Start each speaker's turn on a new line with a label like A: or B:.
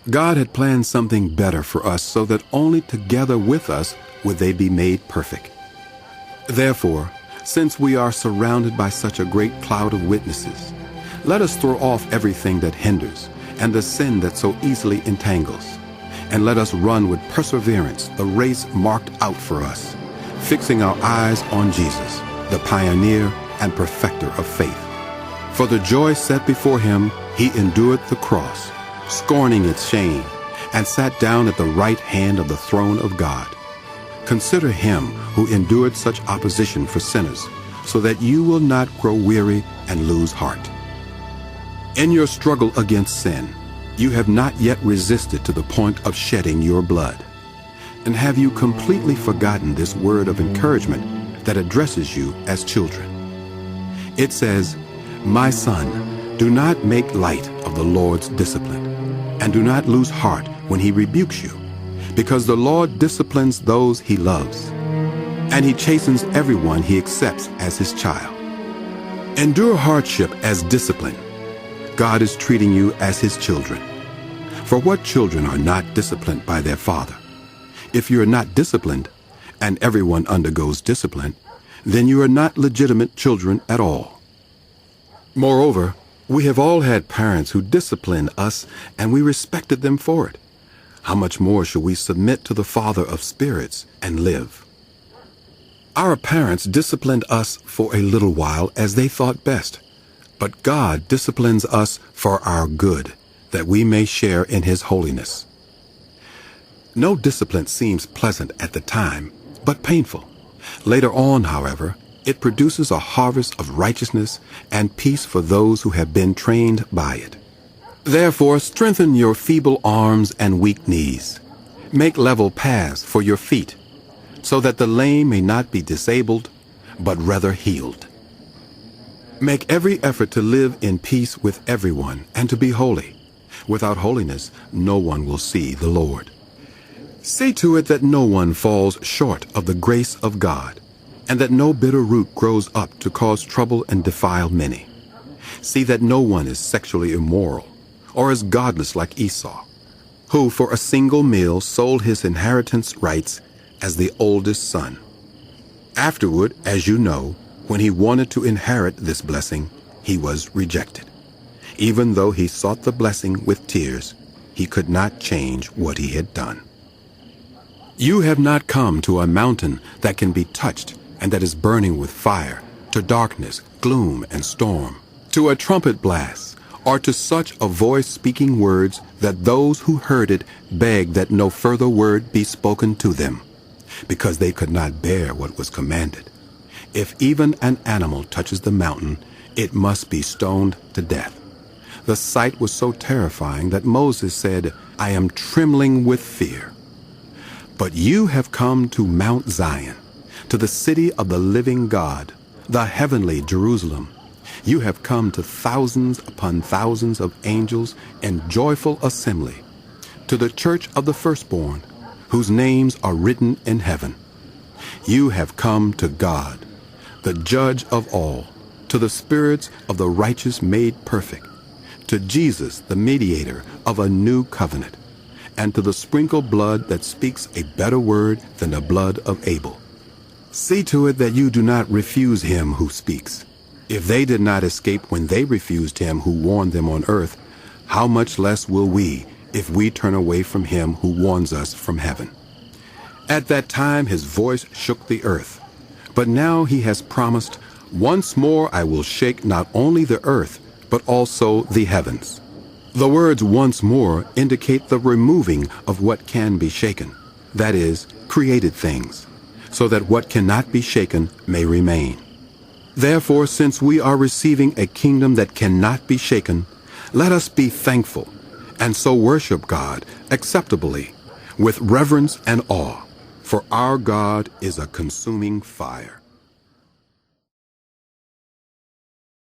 A: God had planned something better for us so that only together with us would they be made perfect. Therefore, since we are surrounded by such a great cloud of witnesses, let us throw off everything that hinders and the sin that so easily entangles, and let us run with perseverance the race marked out for us, fixing our eyes on Jesus, the pioneer and perfecter of faith. For the joy set before him, he endured the cross, scorning its shame, and sat down at the right hand of the throne of God. Consider him who endured such opposition for sinners, so that you will not grow weary and lose heart. In your struggle against sin, you have not yet resisted to the point of shedding your blood. And have you completely forgotten this word of encouragement that addresses you as children? It says, "My son, do not make light of the Lord's discipline, and do not lose heart when he rebukes you, because the Lord disciplines those he loves, and he chastens everyone he accepts as his child." Endure hardship as discipline. God is treating you as his children. For what children are not disciplined by their father? If you are not disciplined, and everyone undergoes discipline, then you are not legitimate children at all. Moreover, we have all had parents who disciplined us, and we respected them for it. How much more should we submit to the Father of spirits and live? Our parents disciplined us for a little while as they thought best, but God disciplines us for our good, that we may share in his holiness. No discipline seems pleasant at the time, but painful. Later on, however, it produces a harvest of righteousness and peace for those who have been trained by it. Therefore, strengthen your feeble arms and weak knees. Make level paths for your feet, so that the lame may not be disabled, but rather healed. Make every effort to live in peace with everyone and to be holy. Without holiness, no one will see the Lord. See to it that no one falls short of the grace of God, and that no bitter root grows up to cause trouble and defile many. See that no one is sexually immoral, or is godless like Esau, who for a single meal sold his inheritance rights as the oldest son. Afterward, as you know, when he wanted to inherit this blessing, he was rejected. Even though he sought the blessing with tears, he could not change what he had done. You have not come to a mountain that can be touched and that is burning with fire, to darkness, gloom, and storm, to a trumpet blast, or to such a voice speaking words that those who heard it begged that no further word be spoken to them, because they could not bear what was commanded. If even an animal touches the mountain, it must be stoned to death. The sight was so terrifying that Moses said, "I am trembling with fear." But you have come to Mount Zion, to the city of the living God, the heavenly Jerusalem. You have come to thousands upon thousands of angels in joyful assembly, to the church of the firstborn, whose names are written in heaven. You have come to God, the judge of all, to the spirits of the righteous made perfect, to Jesus, the mediator of a new covenant, and to the sprinkled blood that speaks a better word than the blood of Abel. See to it that you do not refuse him who speaks. If they did not escape when they refused him who warned them on earth, how much less will we if we turn away from him who warns us from heaven? At that time his voice shook the earth, but now he has promised, "Once more I will shake not only the earth, but also the heavens." The words "once more" indicate the removing of what can be shaken, that is, created things, so that what cannot be shaken may remain. Therefore, since we are receiving a kingdom that cannot be shaken, let us be thankful, and so worship God acceptably, with reverence and awe, for our God is a consuming fire.